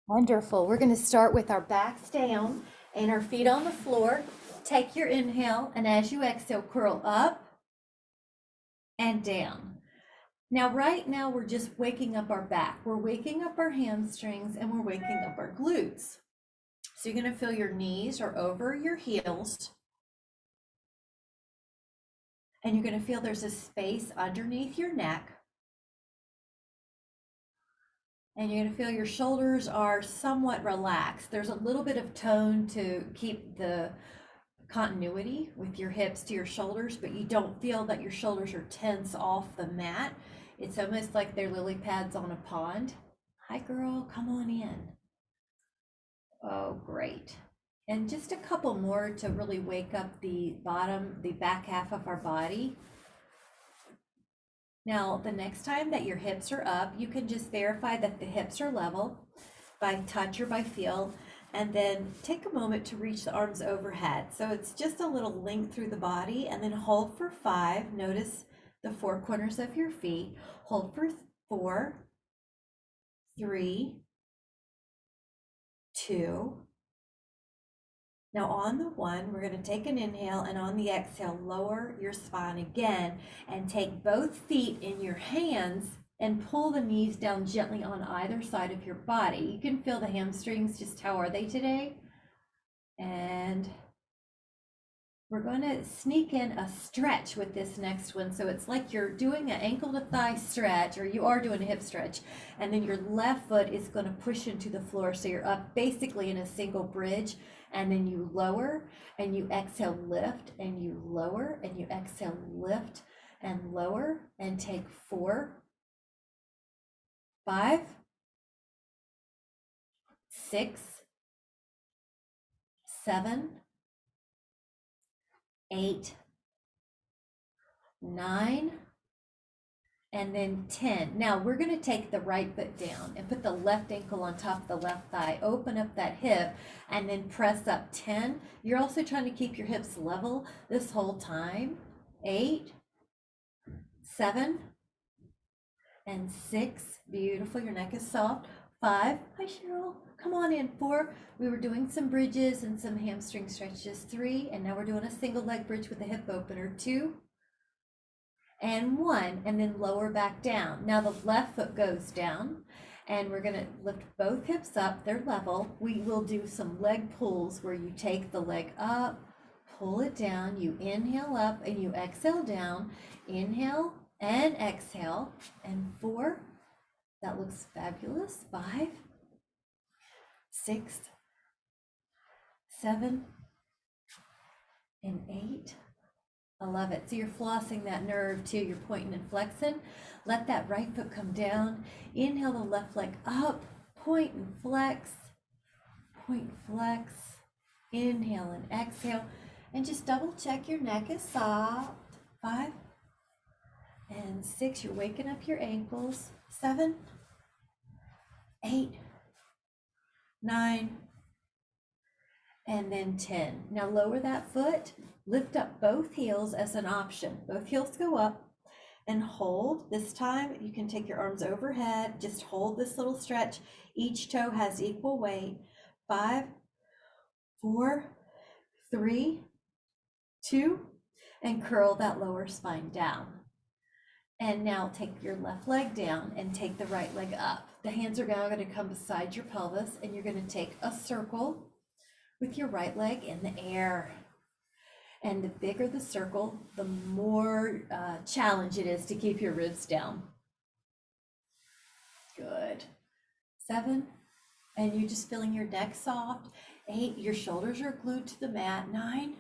Wonderful. We're going to start with our backs down and our feet on the floor. Take your inhale, and as you exhale, curl up and down. Now, right now, we're just waking up our back. We're waking up our hamstrings and we're waking up our glutes. So you're going to feel your knees are over your heels, and you're going to feel there's a space underneath your neck. And you're going to feel your shoulders are somewhat relaxed. There's a little bit of tone to keep the continuity with your hips to your shoulders, but you don't feel that your shoulders are tense off the mat. It's almost like they're lily pads on a pond. Hi, girl, come on in. Oh, great. And just a couple more to really wake up the back half of our body. Now, the next time that your hips are up, you can just verify that the hips are level by touch or by feel, and then take a moment to reach the arms overhead. So it's just a little link through the body, and then hold for 5. Notice the 4 corners of your feet. Hold for 4, 3, 2. Now on the 1, we're going to take an inhale, and on the exhale, lower your spine again and take both feet in your hands and pull the knees down gently on either side of your body. You can feel the hamstrings, just how are they today? And we're going to sneak in a stretch with this next one. So it's like you're doing an ankle to thigh stretch, or you are doing a hip stretch, and then your left foot is going to push into the floor. So you're up basically in a single bridge, and then you lower and you exhale, lift, and you lower and you exhale, lift and lower, and take 4, 5, 6, 7, 8, 9, and then 10. Now we're going to take the right foot down and put the left ankle on top of the left thigh, open up that hip, and then press up 10. You're also trying to keep your hips level this whole time. 8, 7, and 6. Beautiful. Your neck is soft. 5. Hi, Cheryl. Come on in. 4. We were doing some bridges and some hamstring stretches. 3. And now we're doing a single leg bridge with a hip opener. 2. And 1, and then lower back down. Now the left foot goes down, and we're going to lift both hips up, they're level. We will do some leg pulls where you take the leg up, pull it down, you inhale up and you exhale down, inhale and exhale, and 4, that looks fabulous. 5, 6, 7, and 8. I love it. So you're flossing that nerve too. You're pointing and flexing. Let that right foot come down. Inhale the left leg up. Point and flex. Point, flex. Inhale and exhale. And just double check your neck is soft. 5 and 6. You're waking up your ankles. 7, 8, 9, and then 10. Now lower that foot. Lift up both heels as an option. Both heels go up and hold. This time you can take your arms overhead. Just hold this little stretch. Each toe has equal weight. 5, 4, 3, 2, and curl that lower spine down. And now take your left leg down and take the right leg up. The hands are now going to come beside your pelvis, and you're going to take a circle with your right leg in the air. And the bigger the circle, the more challenge it is to keep your ribs down. Good. 7, and you're just feeling your neck soft. 8, your shoulders are glued to the mat. 9,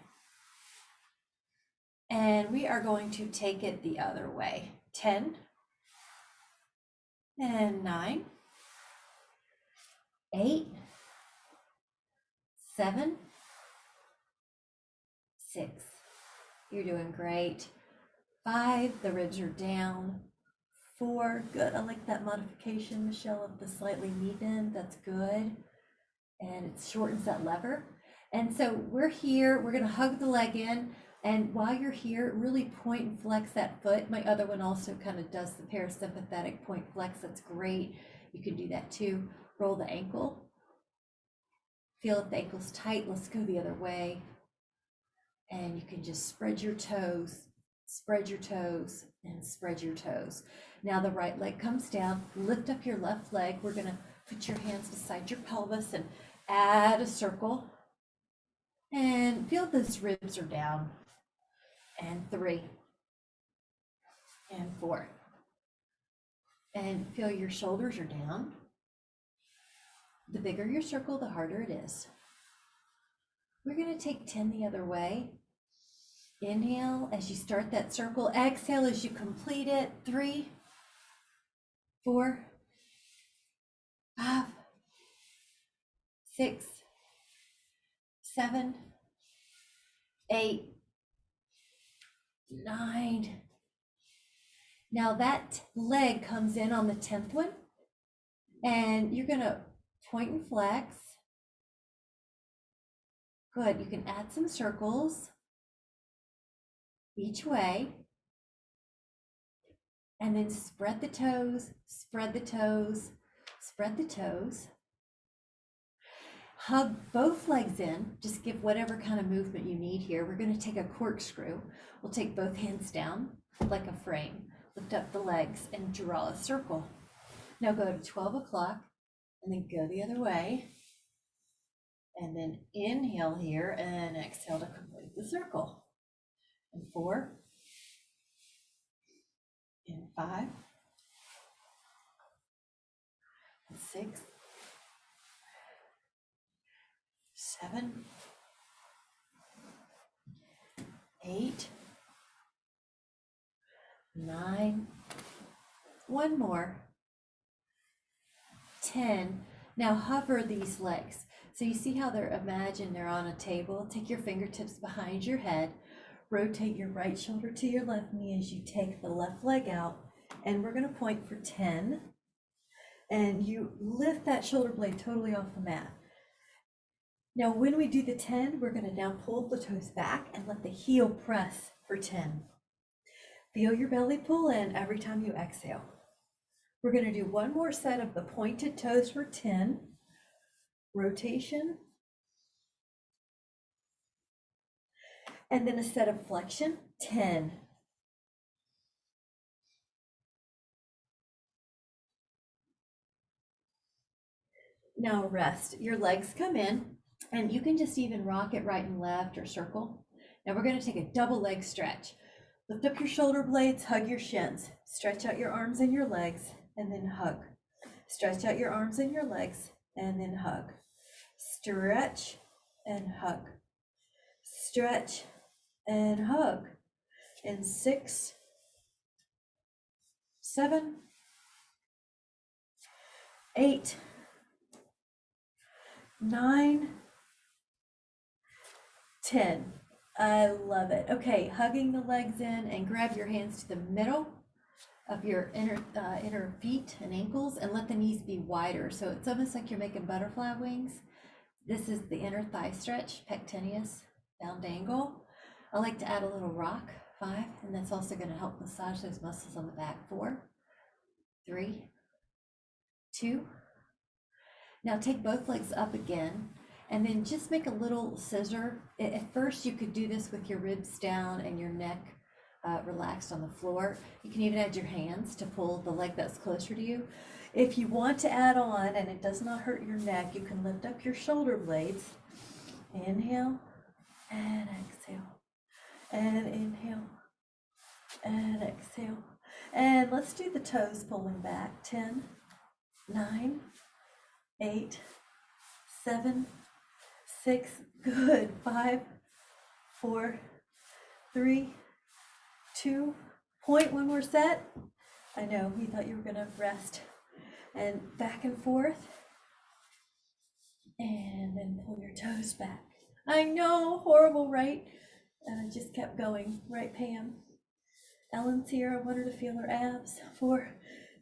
and we are going to take it the other way. 10, and 9, 8, 7, 6. You're doing great. 5, the ribs are down. 4, good. I like that modification, Michelle, of the slightly knee bend. That's good. And it shortens that lever. And so we're here. We're going to hug the leg in. And while you're here, really point and flex that foot. My other one also kind of does the parasympathetic point flex. That's great. You can do that too. Roll the ankle. Feel if the ankle's tight. Let's go the other way. And you can just spread your toes, and spread your toes. Now the right leg comes down, lift up your left leg. We're gonna put your hands beside your pelvis and add a circle. And feel those ribs are down. And 3, and 4. And feel your shoulders are down. The bigger your circle, the harder it is. We're gonna take 10 the other way. Inhale as you start that circle. Exhale as you complete it. 3, 4, 5, 6, 7, 8, 9. Now that leg comes in on the 10th one, and you're gonna point and flex. Good, you can add some circles each way. And then spread the toes, spread the toes, spread the toes. Hug both legs in, just give whatever kind of movement you need here. We're gonna take a corkscrew. We'll take both hands down like a frame, lift up the legs and draw a circle. Now go to 12 o'clock and then go the other way. And then inhale here and exhale to complete the circle. And 4, and 5, and 6, 7, 8, 9, one more, 10. Now hover these legs. So you see how imagine they're on a table. Take your fingertips behind your head, rotate your right shoulder to your left knee as you take the left leg out, and we're gonna point for 10. And you lift that shoulder blade totally off the mat. Now, when we do the 10, we're gonna now pull the toes back and let the heel press for 10. Feel your belly pull in every time you exhale. We're gonna do one more set of the pointed toes for 10. Rotation. And then a set of flexion, 10. Now rest. Your legs come in, and you can just even rock it right and left or circle. Now we're going to take a double leg stretch. Lift up your shoulder blades, hug your shins, stretch out your arms and your legs, and then hug. Stretch out your arms and your legs, and then hug. Stretch and hug. Stretch and hug. In 6, 7, 8, 9, 10. I love it. Okay, hugging the legs in, and grab your hands to the middle of your inner feet and ankles, and let the knees be wider. So it's almost like you're making butterfly wings. This is the inner thigh stretch, pectineus, bound angle. I like to add a little rock, 5, and that's also going to help massage those muscles on the back. 4, 3, 2. Now take both legs up again, and then just make a little scissor. At first you could do this with your ribs down and your neck relaxed on the floor. You can even add your hands to pull the leg that's closer to you. If you want to add on and it does not hurt your neck, you can lift up your shoulder blades. Inhale and exhale, and inhale and exhale. And let's do the toes pulling back. 10, 9, 8, 7, 6, good. 5, 4, 3, 2, point. One more set. I know, you thought you were gonna rest. And back and forth. And then pull your toes back. I know, horrible, right? And I just kept going, right, Pam? Ellen's here, I want her to feel her abs. 4,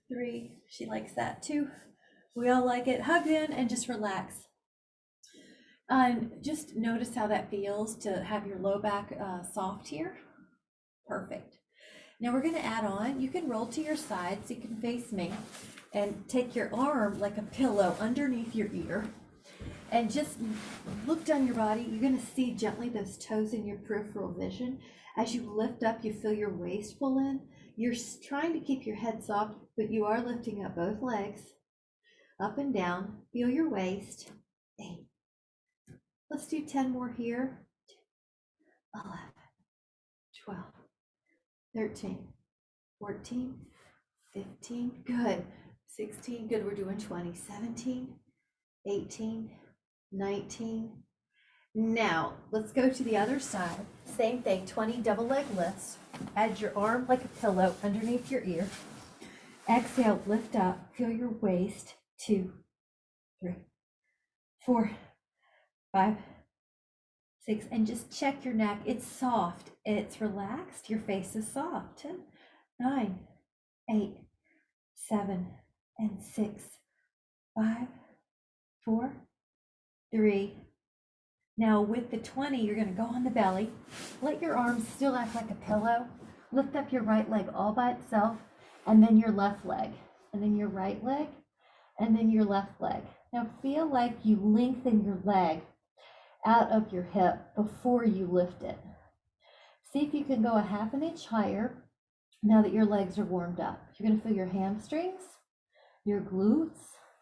3, she likes that too. We all like it. Hug in and just relax. And just notice how that feels to have your low back soft here. Perfect. Now we're going to add on. You can roll to your side so you can face me, and take your arm like a pillow underneath your ear. And just look down your body. You're going to see gently those toes in your peripheral vision. As you lift up, you feel your waist pull in. You're trying to keep your head soft, but you are lifting up both legs, up and down. Feel your waist. 8. Let's do 10 more here. 11, 12, 13, 14, 15. Good. 16. Good. We're doing 20. 17, 18, 19. Now, let's go to the other side. Same thing, 20 double leg lifts. Add your arm like a pillow underneath your ear. Exhale, lift up, feel your waist. 2, 3, 4, 5, 6, and just check your neck. It's soft, it's relaxed, your face is soft. 10, 9, 8, 7, and 6, 5, 4, 3. Now with the 20, you're going to go on the belly. Let your arms still act like a pillow. Lift up your right leg all by itself, and then your left leg, and then your right leg, and then your left leg. Now feel like you lengthen your leg out of your hip before you lift it. See if you can go a half an inch higher now that your legs are warmed up. You're going to feel your hamstrings, your glutes,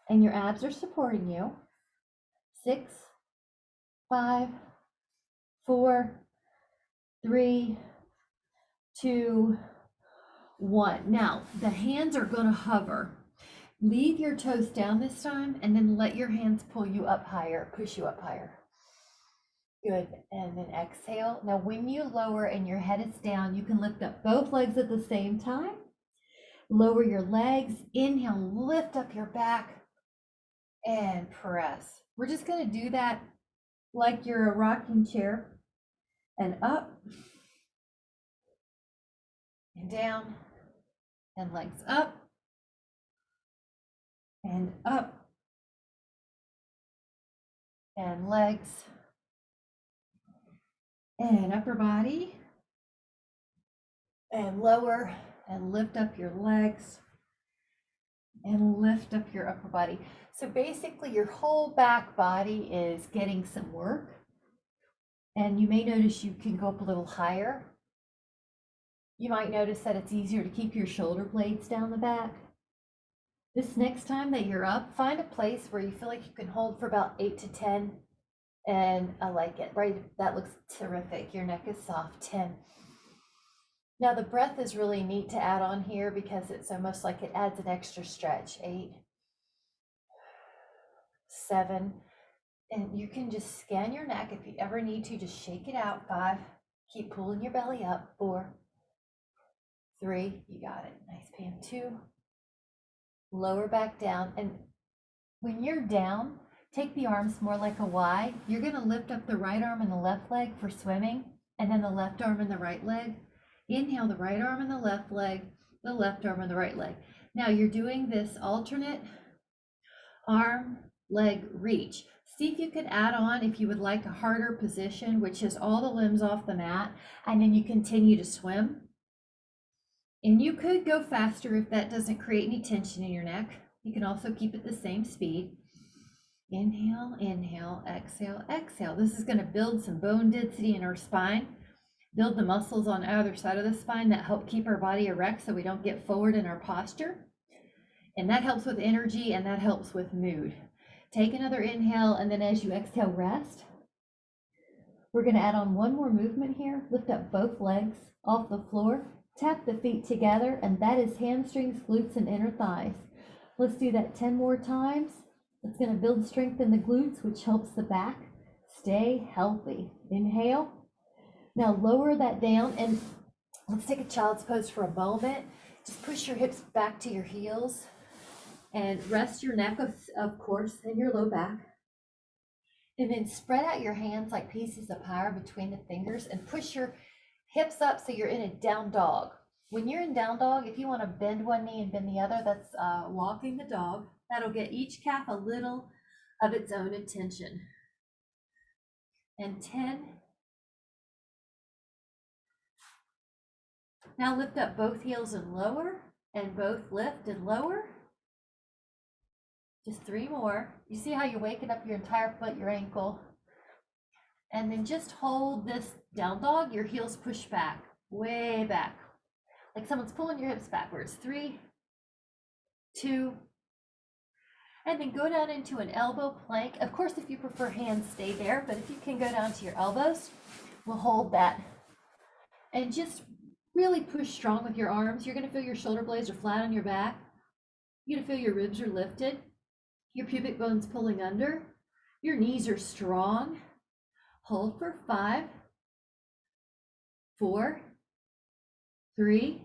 and your abs are supporting you. 6, 5, 4, 3, 2, 1. Now, the hands are going to hover. Leave your toes down this time, and then let your hands pull you up higher, push you up higher. Good. And then exhale. Now, when you lower and your head is down, you can lift up both legs at the same time. Lower your legs. Inhale, lift up your back, and press. We're just going to do that like you're a rocking chair. And up, and down, and legs up, and up, and legs, and upper body, and lower, and lift up your legs, and lift up your upper body. So basically your whole back body is getting some work, and you may notice you can go up a little higher. You might notice that it's easier to keep your shoulder blades down the back. This next time that you're up, find a place where you feel like you can hold for about 8 to 10. And I like it, right? That looks terrific. Your neck is soft. 10. Now the breath is really neat to add on here because it's almost like it adds an extra stretch. 8, 7, and you can just scan your neck if you ever need to. Just shake it out. 5, keep pulling your belly up. 4, 3, you got it. Nice, Pam. 2, lower back down. And when you're down, take the arms more like a Y. You're going to lift up the right arm and the left leg for swimming, and then the left arm and the right leg. Inhale, the right arm and the left leg, the left arm and the right leg. Now you're doing this alternate arm, leg, reach. See if you can add on, if you would like, a harder position, which is all the limbs off the mat, and then you continue to swim. And you could go faster if that doesn't create any tension in your neck. You can also keep it the same speed. Inhale, inhale, exhale, exhale. This is going to build some bone density in our spine, build the muscles on either side of the spine that help keep our body erect so we don't get forward in our posture. And that helps with energy, and that helps with mood. Take another inhale, and then as you exhale, rest. We're going to add on one more movement here. Lift up both legs off the floor. Tap the feet together, and that is hamstrings, glutes, and inner thighs. Let's do that 10 more times. It's going to build strength in the glutes, which helps the back stay healthy. Inhale. Now lower that down, and let's take a child's pose for a moment. Just push your hips back to your heels and rest your neck, of course, and your low back. And then spread out your hands like pieces of pie between the fingers and push your hips up so you're in a down dog. When you're in down dog, if you want to bend one knee and bend the other, that's walking the dog. That'll get each calf a little of its own attention. And 10. Now lift up both heels and lower, and both lift and lower. Just 3 more. You see how you're waking up your entire foot, your ankle. And then just hold this down dog, your heels push back, way back. Like someone's pulling your hips backwards. 3, 2, and then go down into an elbow plank. Of course, if you prefer hands, stay there, but if you can go down to your elbows, we'll hold that. And just really push strong with your arms. You're gonna feel your shoulder blades are flat on your back. You're gonna feel your ribs are lifted. Your pubic bone's pulling under. Your knees are strong. Hold for 5, 4, 3,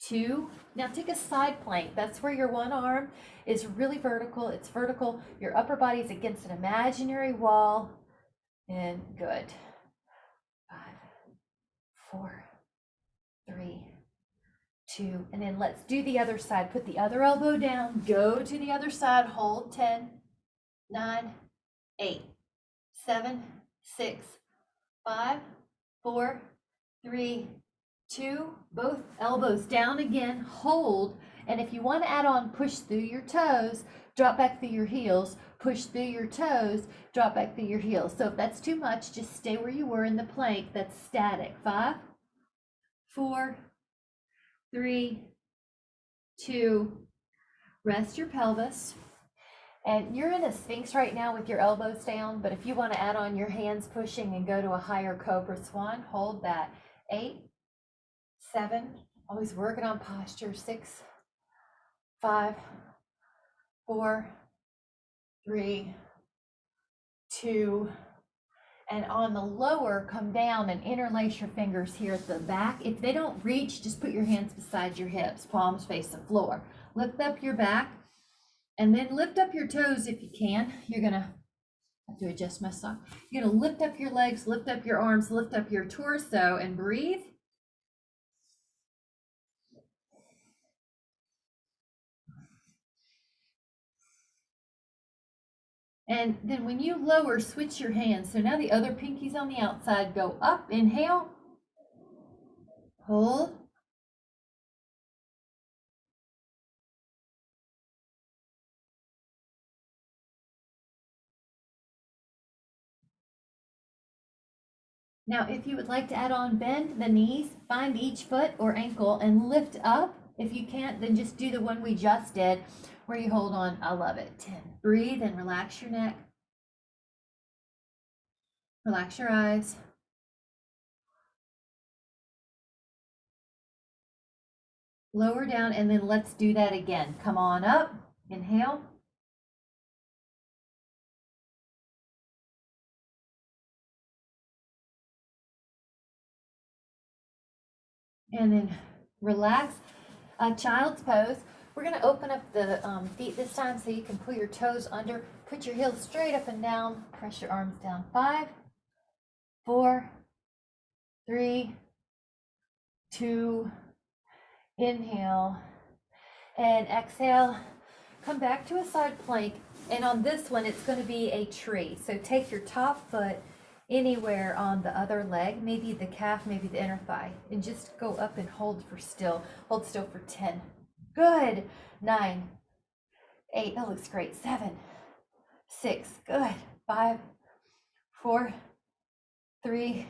2. Now take a side plank. That's where your one arm is really vertical. It's vertical. Your upper body is against an imaginary wall. And good. 5, 4, 3, 2. And then let's do the other side. Put the other elbow down. Go to the other side. Hold 10, 9, 8, 7, 6, 5, 4, 3, 2. Both elbows down again. Hold. And if you want to add on, push through your toes, drop back through your heels, push through your toes, drop back through your heels. So if that's too much, just stay where you were in the plank. That's static. 5, 4, 3, 2. Rest your pelvis. And you're in a Sphinx right now with your elbows down, but if you want to add on your hands pushing and go to a higher Cobra Swan, hold that. 8, 7, always working on posture. 6, 5, 4, 3, 2. And on the lower, come down and interlace your fingers here at the back. If they don't reach, just put your hands beside your hips, palms face the floor. Lift up your back. And then lift up your toes if you can. You're gonna have to adjust my sock. You're gonna lift up your legs, lift up your arms, lift up your torso, and breathe. And then when you lower, switch your hands. So now the other pinky's on the outside. Go up, inhale, hold. Now, if you would like to add on, bend the knees, find each foot or ankle and lift up. If you can't, then just do the one we just did where you hold on. I love it. 10. Breathe and relax your neck. Relax your eyes. Lower down, and then let's do that again. Come on up. Inhale. And then relax. Child's pose. We're going to open up the feet this time so you can pull your toes under. Put your heels straight up and down. Press your arms down. 5, 4, 3, 2. Inhale. And exhale. Come back to a side plank. And on this one, it's going to be a tree. So take your top foot anywhere on the other leg, maybe the calf, maybe the inner thigh, and just go up and hold still for 10. Good. 9, 8, that looks great. 7, 6, good. 5, 4, 3,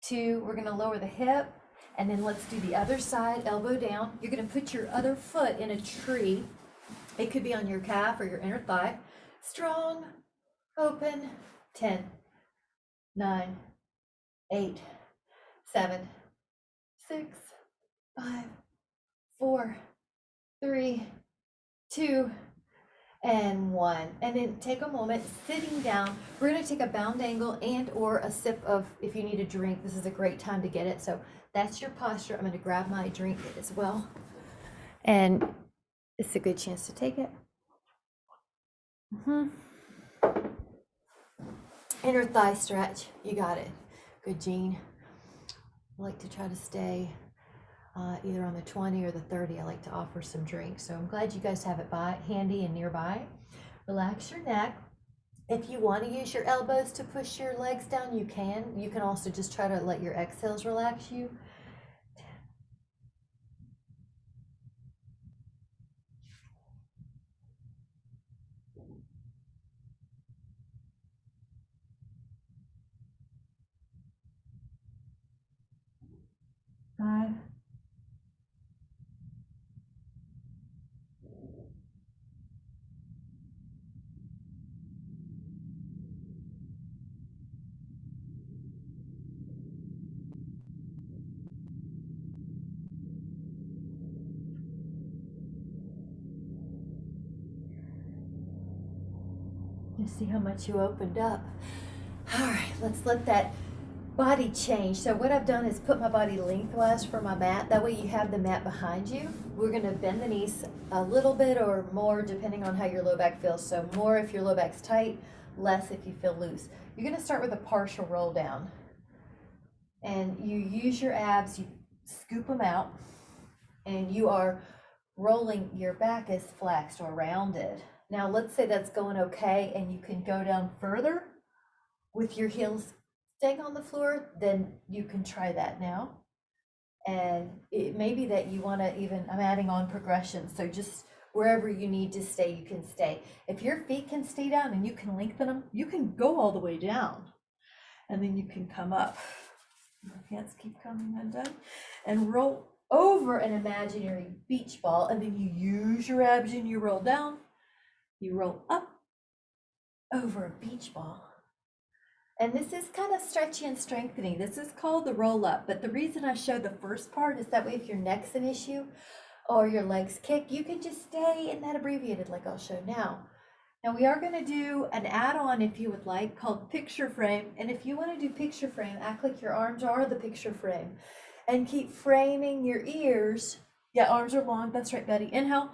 2. We're going to lower the hip, and then let's do the other side, elbow down. You're going to put your other foot in a tree. It could be on your calf or your inner thigh. Strong, open. 10, 9, 8, 7, 6, 5, 4, 3, 2, and 1. And then take a moment sitting down. We're going to take a bound angle and or a sip of, if you need a drink, this is a great time to get it. So that's your posture. I'm going to grab my drink as well. And it's a good chance to take it. Inner thigh stretch. You got it. Good, Jean. I like to try to stay either on the 20 or the 30. I like to offer some drinks. So I'm glad you guys have it handy and nearby. Relax your neck. If you want to use your elbows to push your legs down, you can. You can also just try to let your exhales relax you. 10, You see how much you opened up. All right, let's let that body change. So what I've done is put my body lengthwise for my mat. That way you have the mat behind you. We're gonna bend the knees a little bit or more depending on how your low back feels. So more if your low back's tight, less if you feel loose. You're gonna start with a partial roll down. And you use your abs, you scoop them out, and you are rolling, your back is flexed or rounded. Now let's say that's going okay and you can go down further with your heels staying on the floor, then you can try that now. And it may be that you want to even, I'm adding on progression, so just wherever you need to stay, you can stay. If your feet can stay down and you can lengthen them, you can go all the way down and then you can come up. Hands keep coming undone and roll over an imaginary beach ball, and then you use your abs and you roll down, you roll up over a beach ball. And this is kind of stretchy and strengthening. This is called the roll up, but the reason I show the first part is that way if your neck's an issue or your legs kick, you can just stay in that abbreviated like I'll show now. Now we are going to do an add-on if you would like called picture frame. And if you want to do picture frame, act like your arms are the picture frame and keep framing your ears. Yeah, arms are long. That's right, Betty. Inhale,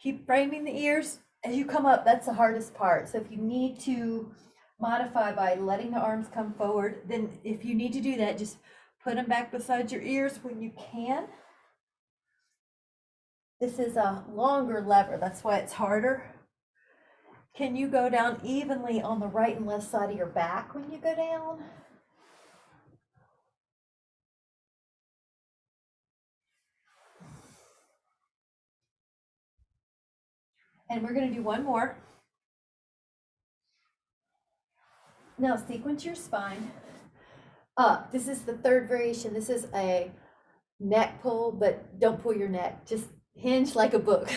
keep framing the ears as you come up. That's the hardest part. So if you need to modify by letting the arms come forward, then if you need to do that, just put them back beside your ears when you can. This is a longer lever. That's why it's harder. Can you go down evenly on the right and left side of your back when you go down? And we're going to do one more. Now sequence your spine up. This is the third variation. This is a neck pull, but don't pull your neck. Just hinge like a book.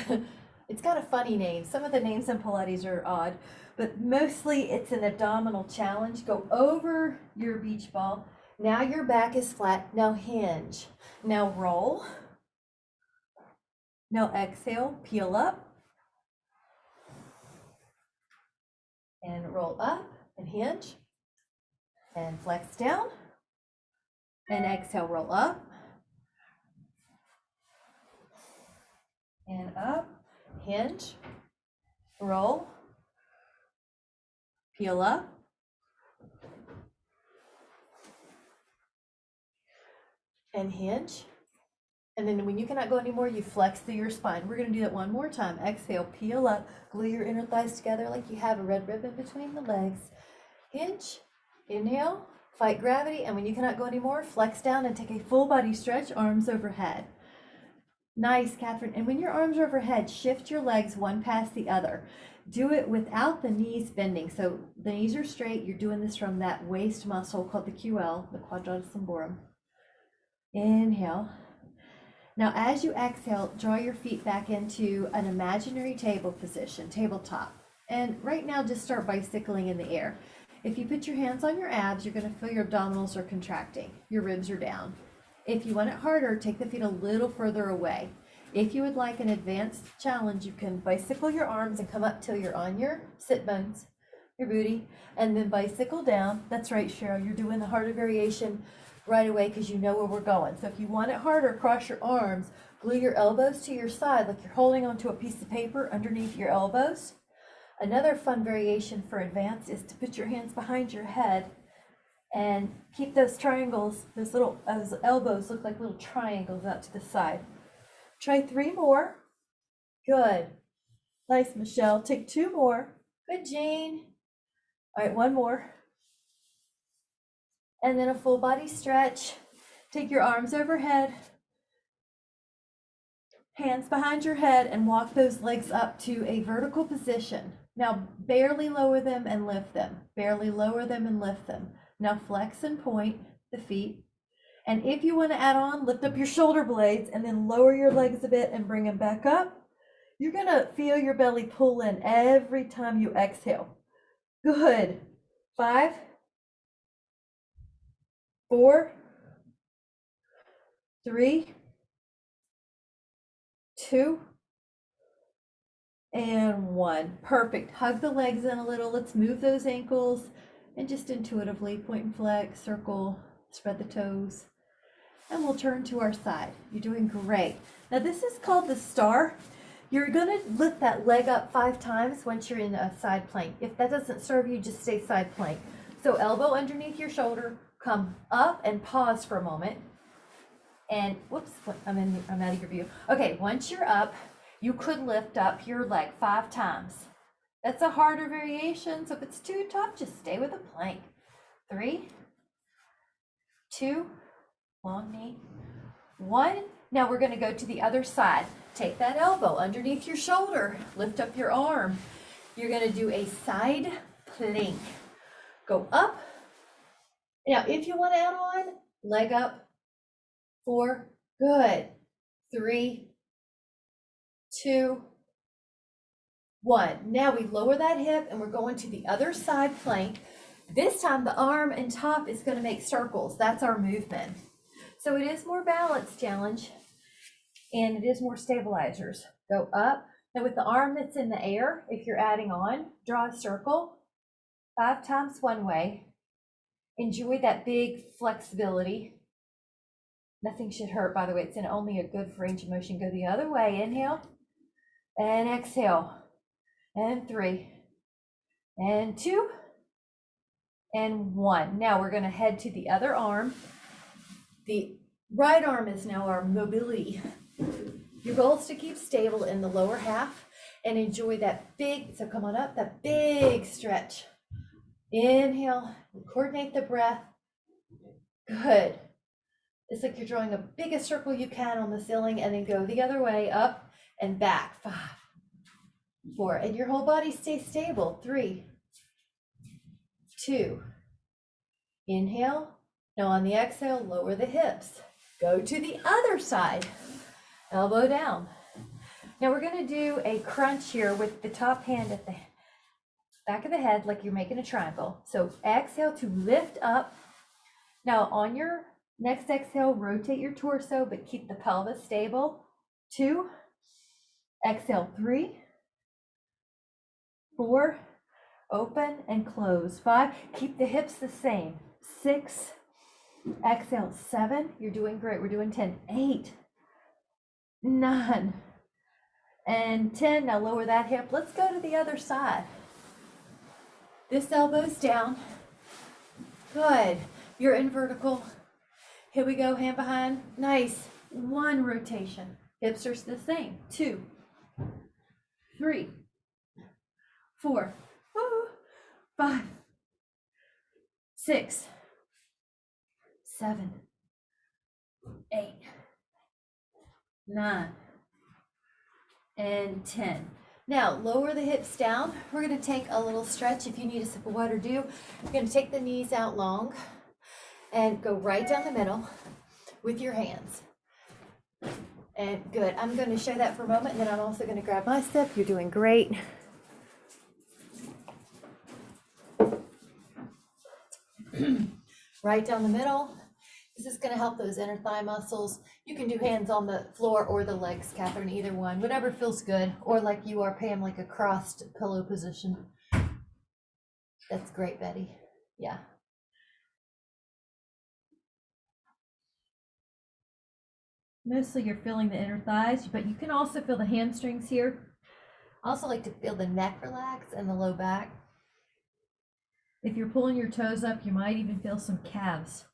It's got a funny name. Some of the names in Pilates are odd, but mostly it's an abdominal challenge. Go over your beach ball. Now your back is flat. Now hinge. Now roll. Now exhale, peel up. And roll up and hinge. And flex down. And exhale, roll up. And up, hinge, roll, peel up. And hinge. And then when you cannot go anymore, you flex through your spine. We're going to do that one more time. Exhale, peel up, glue your inner thighs together like you have a red ribbon between the legs. Hinge, inhale, fight gravity. And when you cannot go anymore, flex down and take a full body stretch, arms overhead. Nice, Catherine. And when your arms are overhead, shift your legs one past the other. Do it without the knees bending. So the knees are straight. You're doing this from that waist muscle called the QL, the quadratus lumborum. Inhale. Now, as you exhale, draw your feet back into an imaginary table position, tabletop. And right now, just start bicycling in the air. If you put your hands on your abs, you're going to feel your abdominals are contracting. Your ribs are down. If you want it harder, take the feet a little further away. If you would like an advanced challenge, you can bicycle your arms and come up till you're on your sit bones, your booty, and then bicycle down. That's right, Cheryl, you're doing the harder variation right away because you know where we're going. So if you want it harder, cross your arms, glue your elbows to your side like you're holding onto a piece of paper underneath your elbows. Another fun variation for advanced is to put your hands behind your head and keep those triangles, those elbows look like little triangles out to the side. Try 3 more. Good. Nice, Michelle. Take 2 more. Good, Jane. All right, 1 more. And then a full body stretch. Take your arms overhead, hands behind your head, and walk those legs up to a vertical position. Now barely lower them and lift them. Barely lower them and lift them. Now flex and point the feet. And if you want to add on, lift up your shoulder blades and then lower your legs a bit and bring them back up. You're going to feel your belly pull in every time you exhale. Good. 5, 4, 3, 2, and 1. Perfect. Hug the legs in a little. Let's move those ankles and just intuitively point and flex, circle, spread the toes. And we'll turn to our side. You're doing great. Now this is called the star. You're gonna lift that leg up 5 times once you're in a side plank. If that doesn't serve you, just stay side plank. So elbow underneath your shoulder, come up and pause for a moment. And whoops, I'm out of your view. Okay, once you're up, you could lift up your leg 5 times. That's a harder variation, so if it's too tough, just stay with a plank. 3, 2, long knee, 1. Now we're gonna go to the other side. Take that elbow underneath your shoulder, lift up your arm. You're gonna do a side plank. Go up. Now, if you wanna add on, leg up, 4, good. 3, 2, 1. Now we lower that hip and we're going to the other side plank. This time the arm and top is gonna make circles. That's our movement. So it is more balance challenge and it is more stabilizers. Go up. Now with the arm that's in the air, if you're adding on, draw a circle 5 times one way. Enjoy that big flexibility. Nothing should hurt, by the way. It's in only a good range of motion. Go the other way. Inhale and exhale. And 3 and 2 and 1. Now we're going to head to the other arm. The right arm is now our mobility. Your goal is to keep stable in the lower half and enjoy that big, so come on up, that big stretch. Inhale, coordinate the breath. Good. It's like you're drawing the biggest circle you can on the ceiling and then go the other way, up and back. 5, 4, and your whole body stays stable. 3, 2, inhale. Now on the exhale, lower the hips. Go to the other side, elbow down. Now we're going to do a crunch here with the top hand at the back of the head like you're making a triangle. So exhale to lift up. Now on your next exhale, rotate your torso, but keep the pelvis stable. 2, exhale, 3, 4, open and close. 5, keep the hips the same. 6, exhale, 7, you're doing great. We're doing 10, 8, 9, and 10. Now lower that hip. Let's go to the other side. This elbow's down. Good. You're in vertical. Here we go, hand behind. Nice. 1 rotation. Hips are the same. 2, 3, 4, 5, 6, 7, 8, 9, and 10. Now lower the hips down. We're going to take a little stretch. If you need a sip of water, do. You're going to take the knees out long and go right down the middle with your hands. And good. I'm going to show that for a moment, and then I'm also going to grab my sip. You're doing great. Right down the middle. This is going to help those inner thigh muscles. You can do hands on the floor or the legs, Catherine, either one, whatever feels good. Or like you are, Pam, like a crossed pillow position. That's great, Betty. Yeah. Mostly you're feeling the inner thighs, but you can also feel the hamstrings here. I also like to feel the neck relax and the low back. If you're pulling your toes up, you might even feel some calves.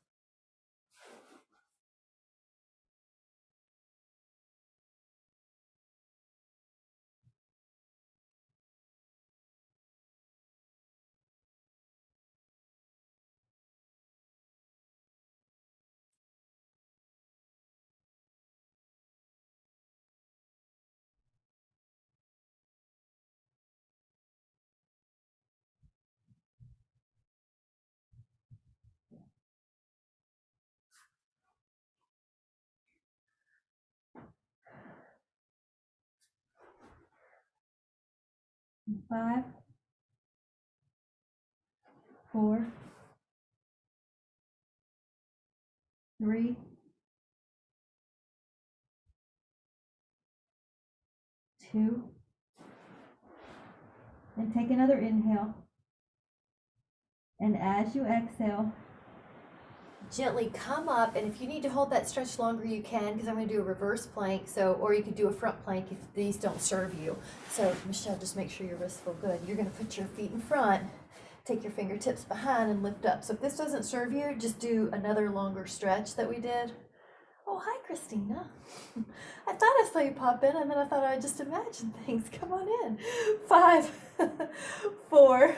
Five, 4, 3, 2, And take another inhale. And as you exhale, gently come up, and if you need to hold that stretch longer, you can, because I'm going to do a reverse plank. So, or you could do a front plank if these don't serve you. So, Michelle, just make sure your wrists feel good. You're going to put your feet in front, take your fingertips behind, and lift up. So, if this doesn't serve you, just do another longer stretch that we did. Oh, hi, Christina. I thought I saw you pop in, and then I thought I just imagined things. Come on in. 5, 4,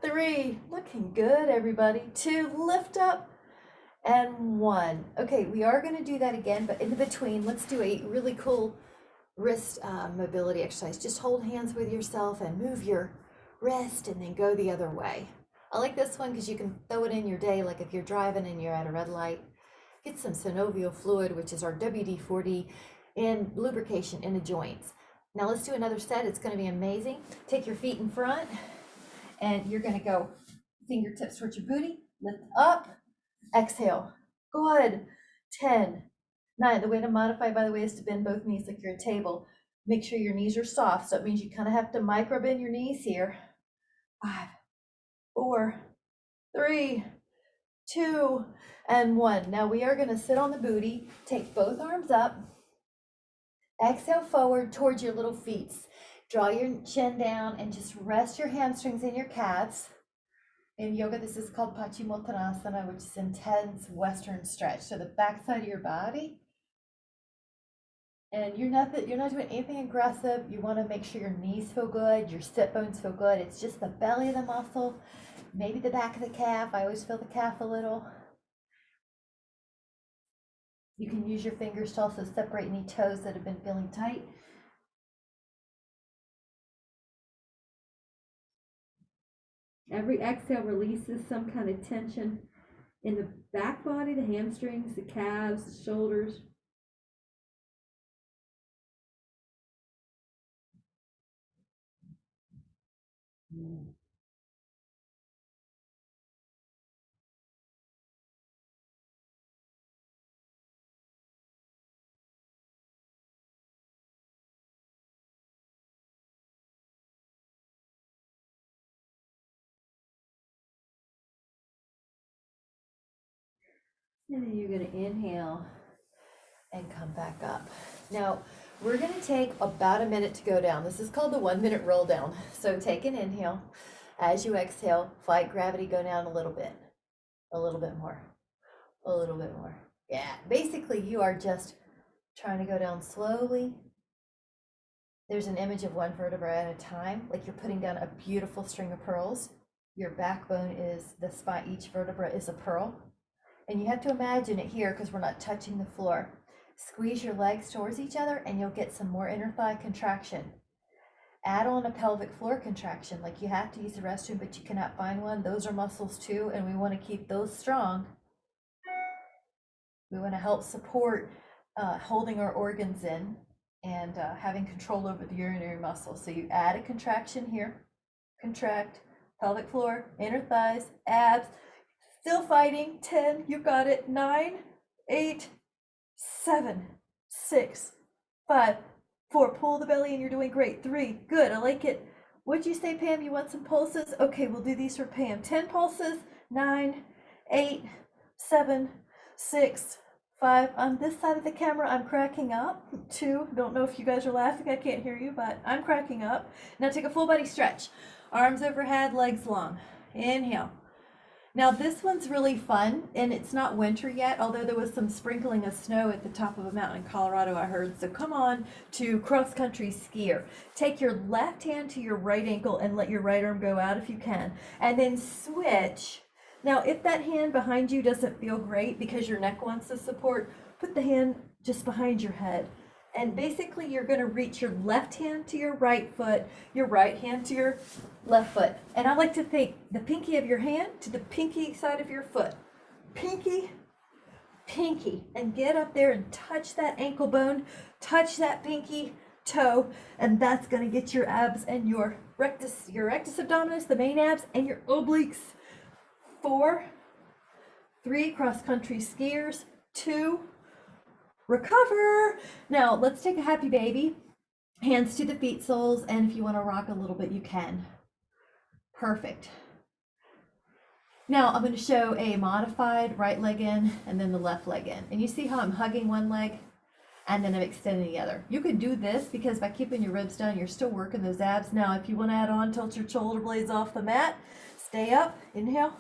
3, looking good, everybody. 2, lift up, and 1. Okay, we are going to do that again, but in between, let's do a really cool wrist mobility exercise. Just hold hands with yourself and move your wrist, and then go the other way. I like this one because you can throw it in your day, like if you're driving and you're at a red light. Get some synovial fluid, which is our WD-40, and lubrication in the joints. Now let's do another set. It's going to be amazing. Take your feet in front, and you're going to go fingertips towards your booty. Lift up, exhale. Good. 10, 9. The way to modify, by the way, is to bend both knees like you're a table. Make sure your knees are soft. So it means you kind of have to micro bend your knees here. 5, 4, 3, 2, and 1. Now we are going to sit on the booty, take both arms up, exhale forward towards your little feet. Draw your chin down and just rest your hamstrings in your calves. In yoga, this is called Paschimottanasana, which is intense Western stretch. So the back side of your body. And you're not doing anything aggressive. You want to make sure your knees feel good, your sit bones feel good. It's just the belly of the muscle, maybe the back of the calf. I always feel the calf a little. You can use your fingers to also separate any toes that have been feeling tight. Every exhale releases some kind of tension in the back body, the hamstrings, the calves, the shoulders. And then you're going to inhale and come back up. Now, we're going to take about a minute to go down. This is called the 1 minute roll down. So take an inhale. As you exhale, fight gravity, go down a little bit more, a little bit more. Yeah, basically you are just trying to go down slowly. There's an image of one vertebra at a time, like you're putting down a beautiful string of pearls. Your backbone is the spine, each vertebra is a pearl. And you have to imagine it here because we're not touching the floor. Squeeze your legs towards each other and you'll get some more inner thigh contraction. Add on a pelvic floor contraction, like you have to use the restroom, but you cannot find one. Those are muscles too, and we want to keep those strong. We want to help support holding our organs in and having control over the urinary muscles. So you add a contraction here, contract, pelvic floor, inner thighs, abs. Still fighting. 10, you got it. 9, 8, 7, 6, 5, 4. Pull the belly and you're doing great. 3, good. I like it. What'd you say, Pam? You want some pulses? Okay, we'll do these for Pam. 10 pulses. 9, 8, 7, 6, 5. On this side of the camera, I'm cracking up. 2, don't know if you guys are laughing. I can't hear you, but I'm cracking up. Now take a full body stretch. Arms overhead, legs long. Inhale. Now this one's really fun, and it's not winter yet, although there was some sprinkling of snow at the top of a mountain in Colorado, I heard. So come on to cross-country skier. Take your left hand to your right ankle and let your right arm go out if you can, and then switch. Now, if that hand behind you doesn't feel great because your neck wants to support, put the hand just behind your head. And basically you're going to reach your left hand to your right foot, your right hand to your left foot. And I like to think the pinky of your hand to the pinky side of your foot. Pinky, pinky. And get up there and touch that ankle bone, touch that pinky toe, and that's going to get your abs and your rectus abdominis, the main abs, and your obliques. 4, 3, cross-country skiers. 2, recover. Now let's take a happy baby. Hands to the feet soles, and if you want to rock a little bit, you can. Perfect. Now I'm going to show a modified right leg in and then the left leg in. And you see how I'm hugging one leg and then I'm extending the other. You could do this because by keeping your ribs down, you're still working those abs. Now, if you want to add on, tilt your shoulder blades off the mat, stay up, inhale,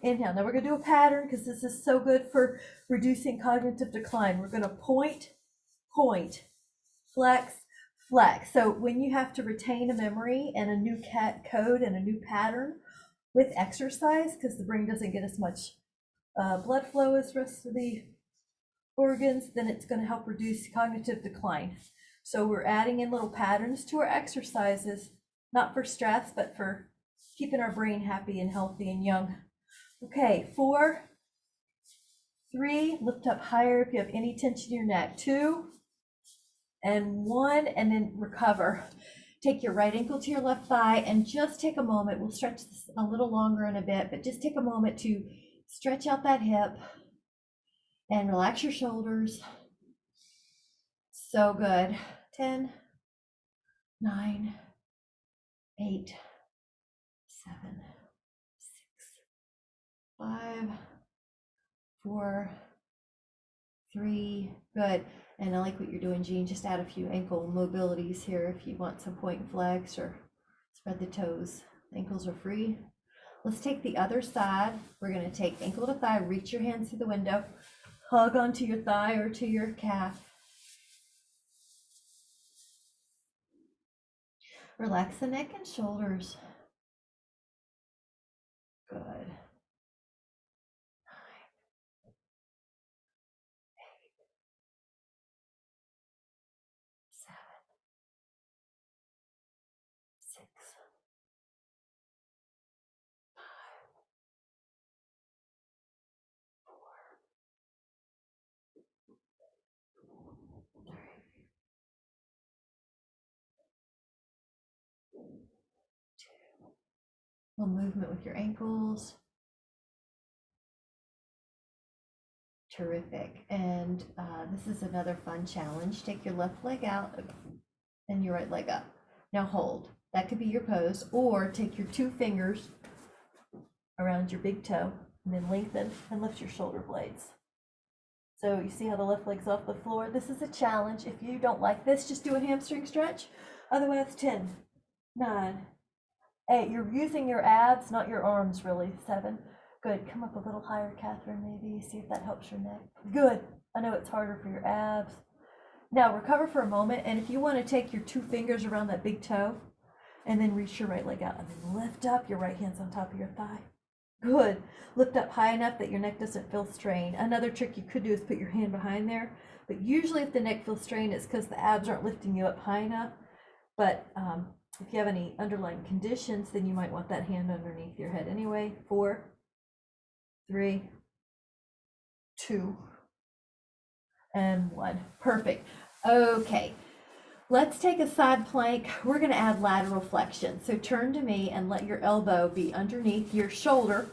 inhale. Now we're going to do a pattern because this is so good for reducing cognitive decline. We're going to point, point, flex, flex. So when you have to retain a memory and a new code and a new pattern with exercise, because the brain doesn't get as much blood flow as the rest of the organs, then it's going to help reduce cognitive decline. So we're adding in little patterns to our exercises, not for stress, but for keeping our brain happy and healthy and young. Okay, 4, 3, lift up higher if you have any tension in your neck. 2 and 1, and then recover. Take your right ankle to your left thigh and just take a moment. We'll stretch this a little longer in a bit, but just take a moment to stretch out that hip and relax your shoulders. So good. 10, 9, 8, 7, 6, 5, 4, 3. Good. And I like what you're doing, Jean. Just add a few ankle mobilities here if you want some point and flex or spread the toes. Ankles are free. Let's take the other side. We're going to take ankle to thigh, reach your hands through the window, hug onto your thigh or to your calf. Relax the neck and shoulders. Good. 9, 8, 7, 6, 5, 4, 3, 2. A little movement with your ankles. Terrific. And this is another fun challenge. Take your left leg out and your right leg up. Now hold. That could be your pose, or take your 2 fingers around your big toe and then lengthen and lift your shoulder blades. So you see how the left leg's off the floor? This is a challenge. If you don't like this, just do a hamstring stretch. Otherwise, 10, 9, 8. You're using your abs, not your arms, really. 7. Good. Come up a little higher, Catherine, maybe. See if that helps your neck. Good. I know it's harder for your abs. Now recover for a moment, and if you want to take your 2 fingers around that big toe and then reach your right leg out and then lift up, your right hand's on top of your thigh. Good. Lift up high enough that your neck doesn't feel strained. Another trick you could do is put your hand behind there, but usually if the neck feels strained, it's because the abs aren't lifting you up high enough. But if you have any underlying conditions, then you might want that hand underneath your head anyway. 4, 3, 2, and 1. Perfect. Okay, let's take a side plank. We're going to add lateral flexion. So turn to me and let your elbow be underneath your shoulder,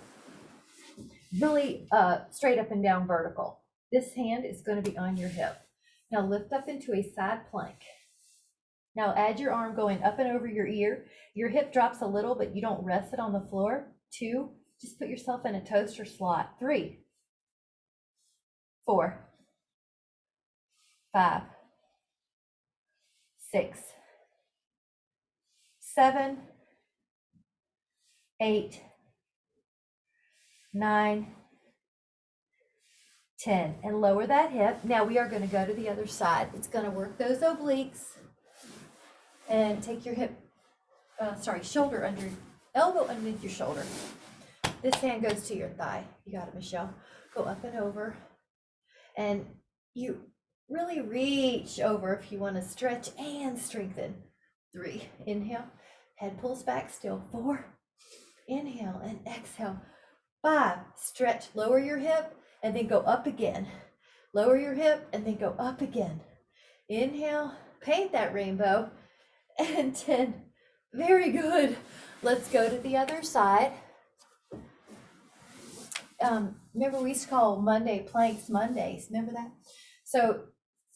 really straight up and down vertical. This hand is going to be on your hip. Now lift up into a side plank. Now add your arm going up and over your ear. Your hip drops a little, but you don't rest it on the floor. 2, just put yourself in a toaster slot. 3, 4, 5, 6, 7, 8, 9, 10, and lower that hip. Now we are going to go to the other side. It's going to work those obliques, and take your shoulder under, elbow underneath your shoulder. This hand goes to your thigh. You got it, Michelle. Go up and over, and you really reach over if you want to stretch and strengthen. 3, inhale, head pulls back still. 4, inhale and exhale. 5, stretch, lower your hip and then go up again. Lower your hip and then go up again. Inhale, paint that rainbow. And 10, very good. Let's go to the other side. Remember we used to call Monday planks Mondays, remember that? So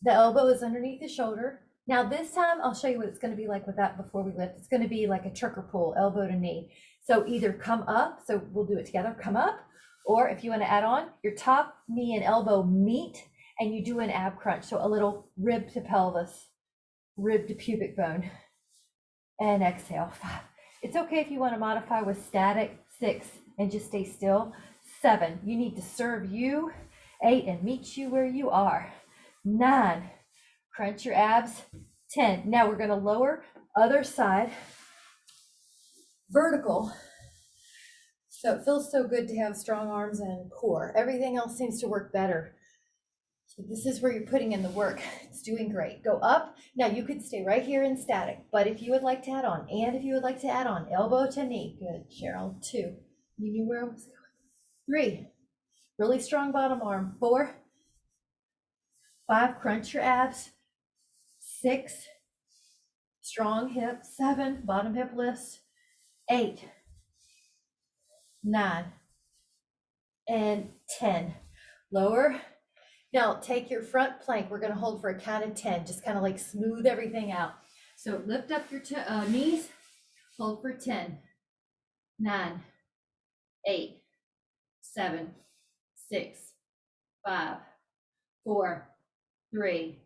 the elbow is underneath the shoulder. Now this time I'll show you what it's going to be like with that before we lift. It's going to be like a trucker pull, elbow to knee. So either come up, so we'll do it together, come up, or if you want to add on, your top knee and elbow meet and you do an ab crunch. So a little rib to pelvis, rib to pubic bone, and exhale, 5. It's okay if you want to modify with static, 6, and just stay still. 7, you need to serve you. 8, and meet you where you are. 9, crunch your abs. 10, now we're going to lower, other side, vertical. So it feels so good to have strong arms and core. Everything else seems to work better. So this is where you're putting in the work. It's doing great. Go up. Now you could stay right here in static, but if you would like to add on, elbow to knee. Good, Cheryl. 2, you knew where I was going. 3, really strong bottom arm. 4, 5, crunch your abs. 6, strong hip. 7, bottom hip lifts. 8, 9, and 10. Lower. Now take your front plank. We're going to hold for a count of 10. Just kind of like smooth everything out. So lift up your knees. Hold for 10, 9, 8, 7, 6, 5, 4, 3,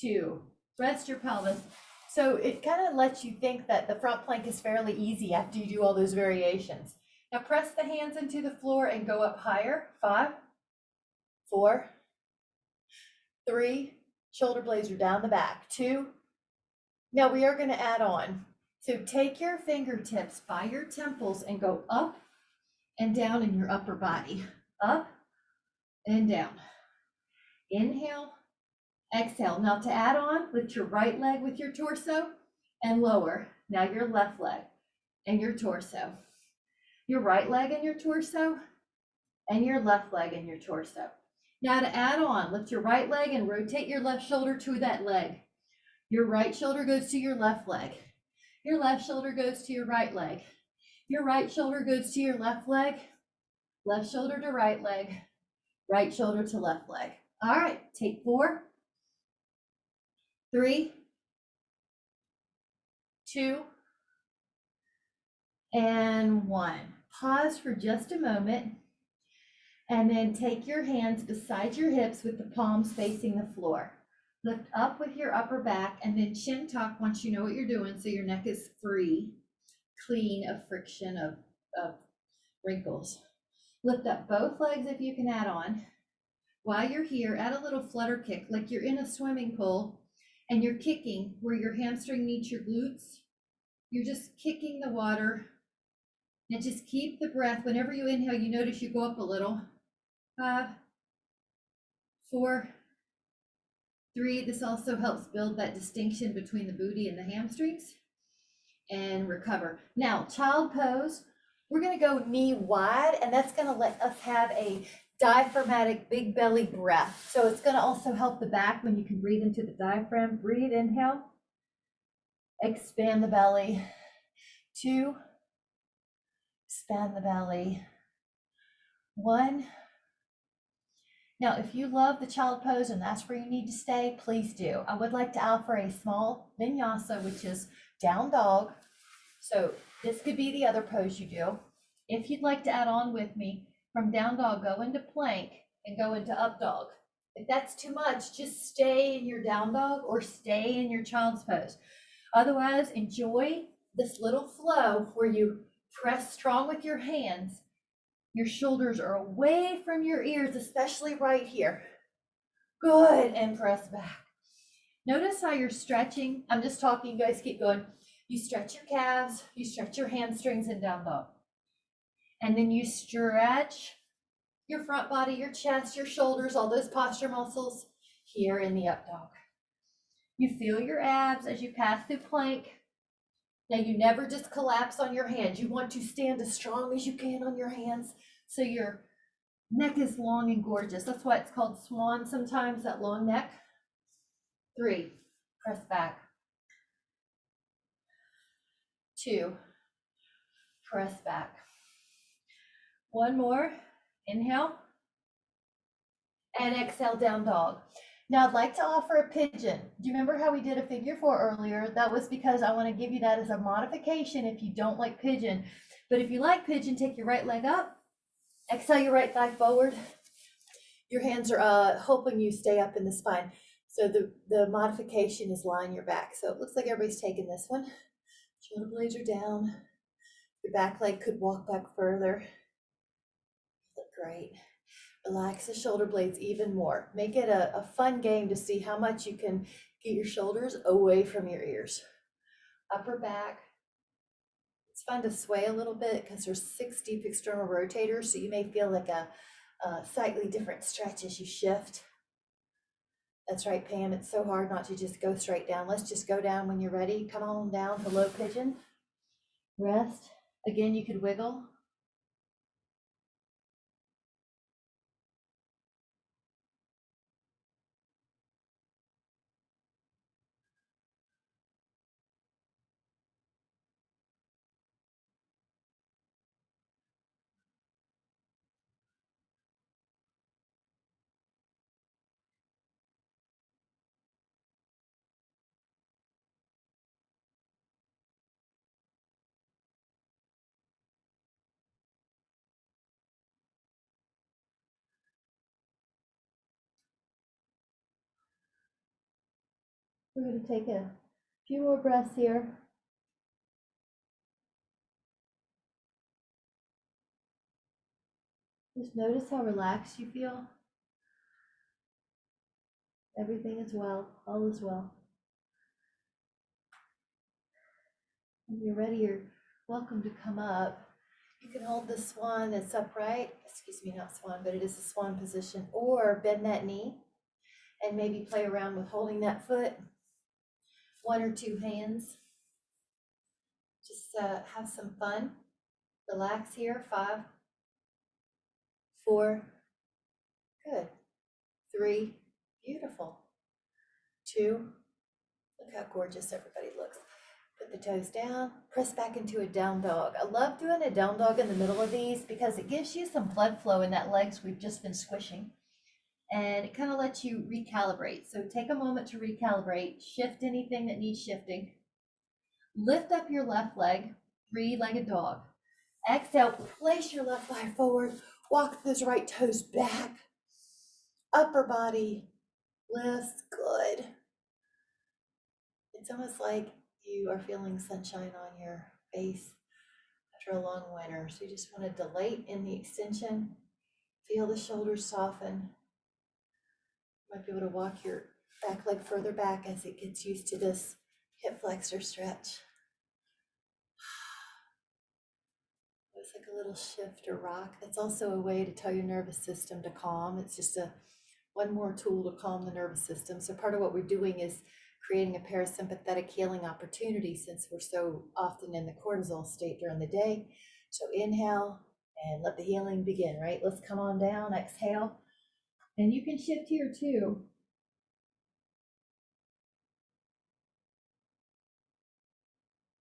2. Rest your pelvis. So it kind of lets you think that the front plank is fairly easy after you do all those variations. Now press the hands into the floor and go up higher. 5, 4, 3, shoulder blades are down the back. 2. Now we are going to add on. So take your fingertips by your temples and go up and down in your upper body. Up and down. Inhale, exhale. Now to add on, lift your right leg with your torso and lower. Now your left leg and your torso. Your right leg and your torso and your left leg and your torso. Now to add on, lift your right leg and rotate your left shoulder to that leg. Your right shoulder goes to your left leg. Your left shoulder goes to your right leg. Your right shoulder goes to your left leg. Left shoulder to right leg. Right shoulder to left leg. All right, take 4, 3, 2, and 1. Pause for just a moment. And then take your hands beside your hips with the palms facing the floor. Lift up with your upper back and then chin tuck once you know what you're doing so your neck is free, clean of friction, of wrinkles. Lift up both legs if you can add on. While you're here, add a little flutter kick like you're in a swimming pool and you're kicking where your hamstring meets your glutes. You're just kicking the water and just keep the breath. Whenever you inhale, you notice you go up a little. 5, 4, 3, this also helps build that distinction between the booty and the hamstrings, and recover. Now, child pose, we're going to go knee wide, and that's going to let us have a diaphragmatic big belly breath. So it's going to also help the back when you can breathe into the diaphragm. Breathe, inhale, expand the belly. 2, expand the belly. 1. Now, if you love the child pose and that's where you need to stay, please do. I would like to offer a small vinyasa, which is down dog. So this could be the other pose you do. If you'd like to add on with me, from down dog, go into plank and go into up dog. If that's too much, just stay in your down dog or stay in your child's pose. Otherwise, enjoy this little flow where you press strong with your hands. Your shoulders are away from your ears, especially right here. Good, and press back. Notice how you're stretching. I'm just talking, you guys keep going. You stretch your calves, you stretch your hamstrings in down dog. And then you stretch your front body, your chest, your shoulders, all those posture muscles here in the up dog. You feel your abs as you pass through plank. Now you never just collapse on your hands. You want to stand as strong as you can on your hands so your neck is long and gorgeous. That's why it's called swan sometimes, that long neck. 3, press back. 2, press back. 1 more, inhale, and exhale, down dog. Now I'd like to offer a pigeon. Do you remember how we did a figure four earlier? That was because I want to give you that as a modification if you don't like pigeon. But if you like pigeon, take your right leg up, exhale your right thigh forward. Your hands are helping you stay up in the spine. So the modification is lying your back. So it looks like everybody's taking this one. Shoulder blades are down. Your back leg could walk back further. Look great. Relax the shoulder blades even more. Make it a fun game to see how much you can get your shoulders away from your ears. Upper back. It's fun to sway a little bit because there's 6 deep external rotators, so you may feel like a slightly different stretch as you shift. That's right, Pam. It's so hard not to just go straight down. Let's just go down when you're ready. Come on down to low pigeon. Rest. Again, you could wiggle. We're going to take a few more breaths here. Just notice how relaxed you feel. Everything is well. All is well. When you're ready, you're welcome to come up. You can hold the swan that's upright. Excuse me, not swan, but it is a swan position. Or bend that knee and maybe play around with holding that foot. 1 or 2 hands. Just have some fun. Relax here. 5, 4, good. 3, beautiful. 2, look how gorgeous everybody looks. Put the toes down, press back into a down dog. I love doing a down dog in the middle of these because it gives you some blood flow in that legs we've just been squishing. And it kind of lets you recalibrate. So take a moment to recalibrate, shift anything that needs shifting. Lift up your left leg, 3-legged dog. Exhale, place your left thigh forward, walk those right toes back. Upper body lifts, good. It's almost like you are feeling sunshine on your face after a long winter. So you just want to delay in the extension, feel the shoulders soften. You might be able to walk your back leg further back as it gets used to this hip flexor stretch. It's like a little shift or rock. That's also a way to tell your nervous system to calm. It's just one more tool to calm the nervous system. So part of what we're doing is creating a parasympathetic healing opportunity since we're so often in the cortisol state during the day. So inhale and let the healing begin, right? Let's come on down, exhale. And you can shift here too.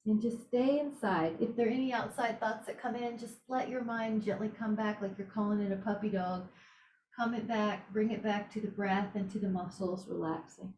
And just stay inside. If there are any outside thoughts that come in, just let your mind gently come back like you're calling in a puppy dog. Calm it back, bring it back to the breath and to the muscles relaxing.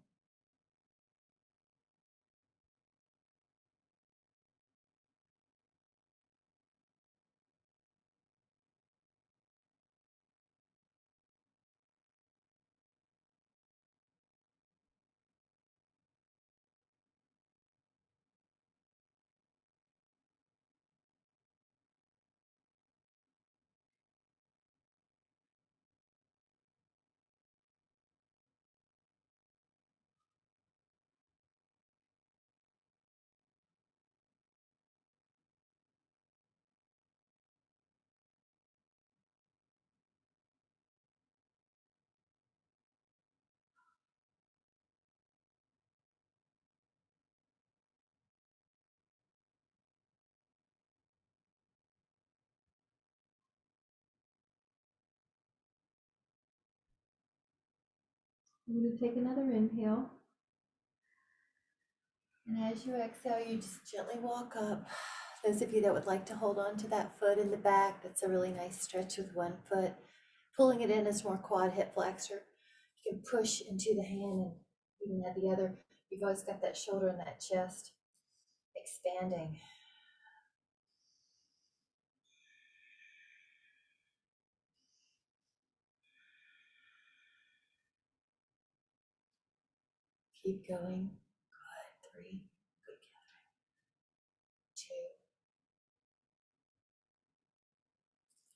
I'm going to take another inhale. And as you exhale, you just gently walk up. Those of you that would like to hold on to that foot in the back, that's a really nice stretch with one foot. Pulling it in is more quad hip flexor. You can push into the hand and even at the other. You've always got that shoulder and that chest expanding. Keep going. Good. 3. Good.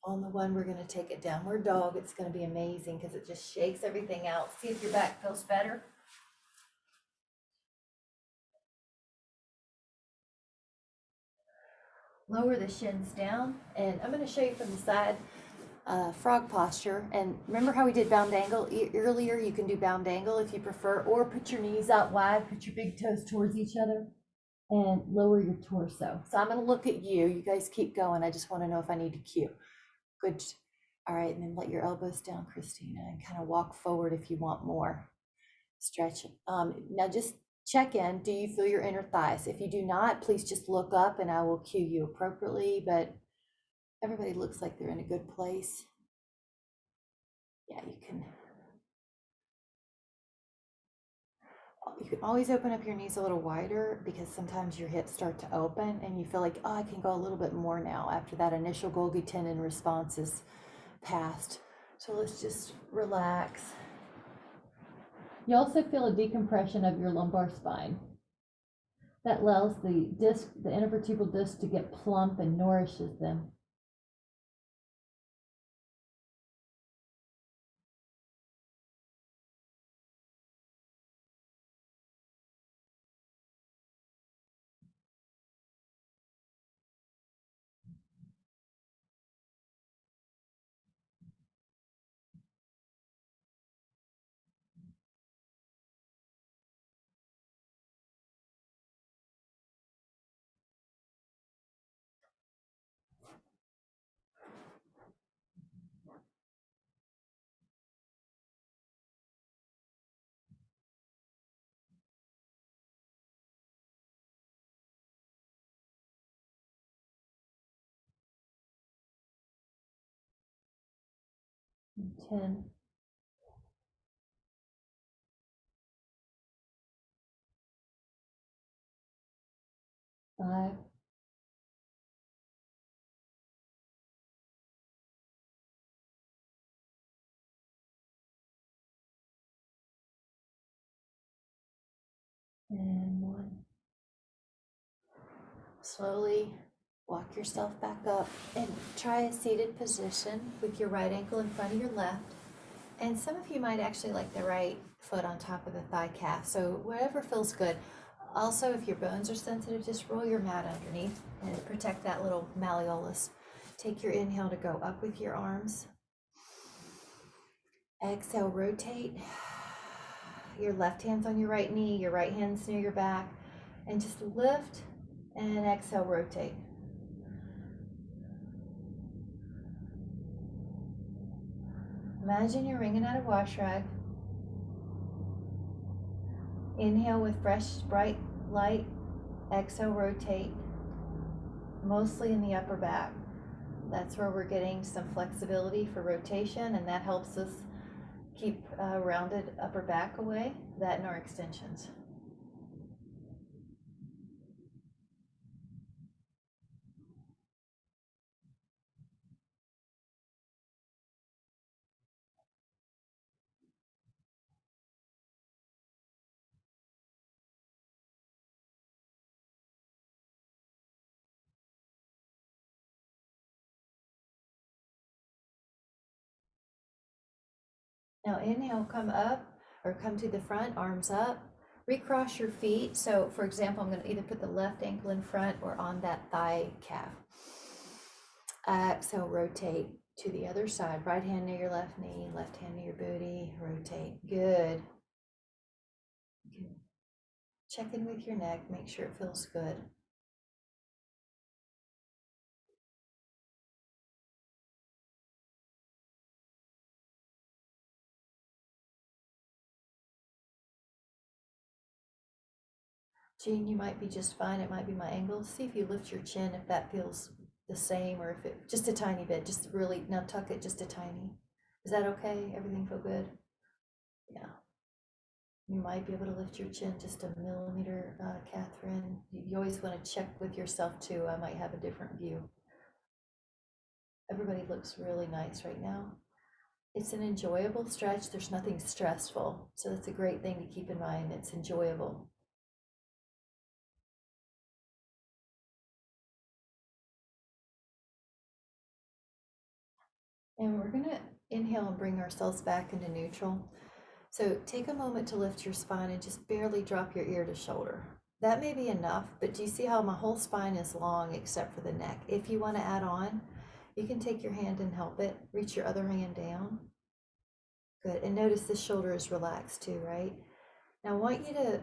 2. On the 1, we're going to take it downward dog. It's going to be amazing because it just shakes everything out. See if your back feels better. Lower the shins down, and I'm going to show you from the side frog posture. And remember how we did bound angle earlier? You can do bound angle if you prefer, or put your knees out wide, put your big toes towards each other, and lower your torso. So I'm going to look at you. You guys keep going. I just want to know if I need to cue. Good. All right, and then let your elbows down, Christina, and kind of walk forward if you want more. Stretch. Now just check in. Do you feel your inner thighs? If you do not, please just look up and I will cue you appropriately, but everybody looks like they're in a good place. Yeah, you can always open up your knees a little wider because sometimes your hips start to open and you feel like, oh, I can go a little bit more now after that initial Golgi tendon response is past. So let's just relax. You also feel a decompression of your lumbar spine. That allows the disc, the intervertebral disc, to get plump and nourishes them. And 10. 5. And 1. Slowly walk yourself back up and try a seated position with your right ankle in front of your left. And some of you might actually like the right foot on top of the thigh calf. So whatever feels good. Also, if your bones are sensitive, just roll your mat underneath and protect that little malleolus. Take your inhale to go up with your arms. Exhale, rotate. Your left hand's on your right knee, your right hand's near your back, and just lift and exhale, rotate. Imagine you're wringing out a wash rag. Inhale with fresh, bright light. Exhale, rotate, mostly in the upper back. That's where we're getting some flexibility for rotation, and that helps us keep a rounded upper back away, that and our extensions. Now inhale, come up or come to the front, arms up. Recross your feet. So for example, I'm going to either put the left ankle in front or on that thigh calf. Exhale, rotate to the other side. Right hand near your left knee, left hand near your booty. Rotate. Good. Check in with your neck. Make sure it feels good. Jean, you might be just fine. It might be my angle. See if you lift your chin, if that feels the same, or if it just a tiny bit, just really, now tuck it just a tiny. Is that okay? Everything feel good? Yeah. You might be able to lift your chin just a millimeter, Catherine. You always want to check with yourself too. I might have a different view. Everybody looks really nice right now. It's an enjoyable stretch. There's nothing stressful. So that's a great thing to keep in mind. It's enjoyable. And we're going to inhale and bring ourselves back into neutral. So take a moment to lift your spine and just barely drop your ear to shoulder. That may be enough, but do you see how my whole spine is long except for the neck? If you want to add on, you can take your hand and help it. Reach your other hand down. Good. And notice this shoulder is relaxed too, right? Now I want you to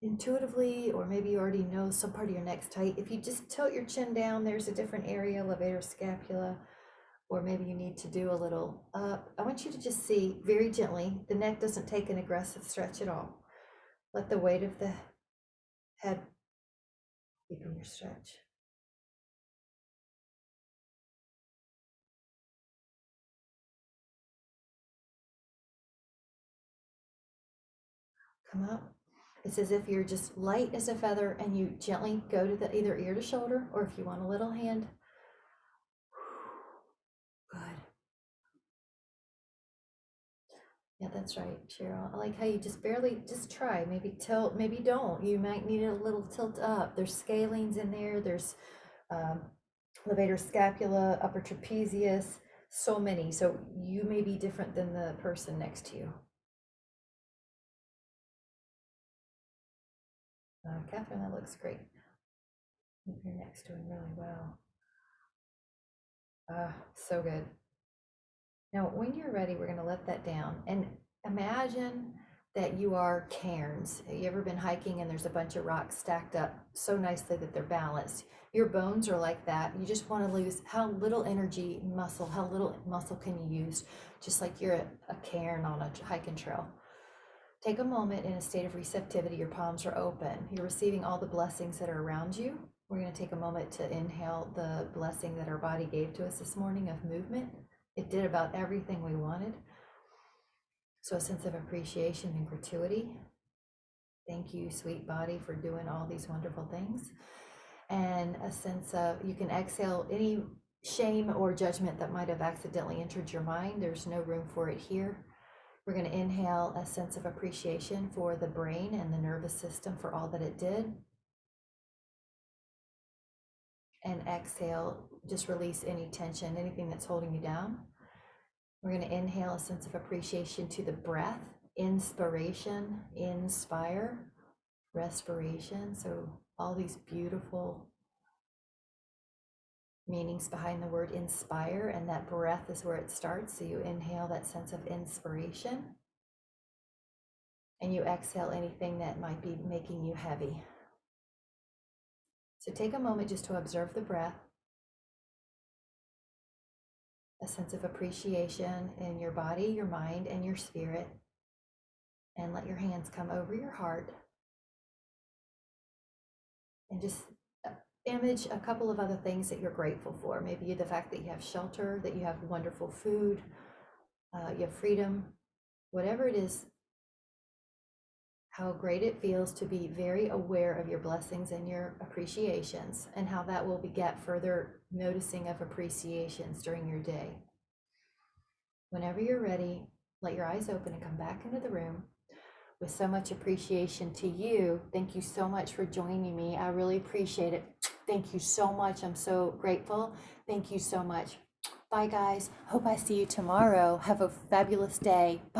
intuitively, or maybe you already know some part of your neck's tight. If you just tilt your chin down, there's a different area, levator scapula, or maybe you need to do a little up. I want you to just see very gently, the neck doesn't take an aggressive stretch at all. Let the weight of the head deepen your stretch. Come up. It's as if you're just light as a feather and you gently go to the either ear to shoulder, or if you want a little hand. Good. Yeah, that's right, Cheryl. I like how you just barely, just try, maybe tilt, maybe don't. You might need a little tilt up. There's scalenes in there. There's um, levator scapula, upper trapezius, so many. So you may be different than the person next to you. Catherine, that looks great. Your neck's doing really well. So good. Now, when you're ready, we're going to let that down and imagine that you are cairns. Have you ever been hiking and there's a bunch of rocks stacked up so nicely that they're balanced? Your bones are like that. You just want to lose how little energy, muscle, how little muscle can you use? Just like you're a cairn on a hiking trail. Take a moment in a state of receptivity. Your palms are open. You're receiving all the blessings that are around you. We're going to take a moment to inhale the blessing that our body gave to us this morning of movement. It did about everything we wanted. So a sense of appreciation and gratuity. Thank you, sweet body, for doing all these wonderful things. And a sense of, you can exhale any shame or judgment that might have accidentally entered your mind. There's no room for it here. We're going to inhale a sense of appreciation for the brain and the nervous system for all that it did. And exhale, just release any tension, anything that's holding you down. We're going to inhale a sense of appreciation to the breath, inspiration, inspire, respiration. So all these beautiful meanings behind the word inspire, and that breath is where it starts. So you inhale that sense of inspiration, and you exhale anything that might be making you heavy. So take a moment just to observe the breath, a sense of appreciation in your body, your mind, and your spirit. And let your hands come over your heart. And just image a couple of other things that you're grateful for. Maybe the fact that you have shelter, that you have wonderful food, you have freedom, whatever it is, how great it feels to be very aware of your blessings and your appreciations, and how that will beget further noticing of appreciations during your day. Whenever you're ready, let your eyes open and come back into the room with so much appreciation to you. Thank you so much for joining me. I really appreciate it. Thank you so much. I'm so grateful. Thank you so much. Bye, guys. Hope I see you tomorrow. Have a fabulous day. Bye.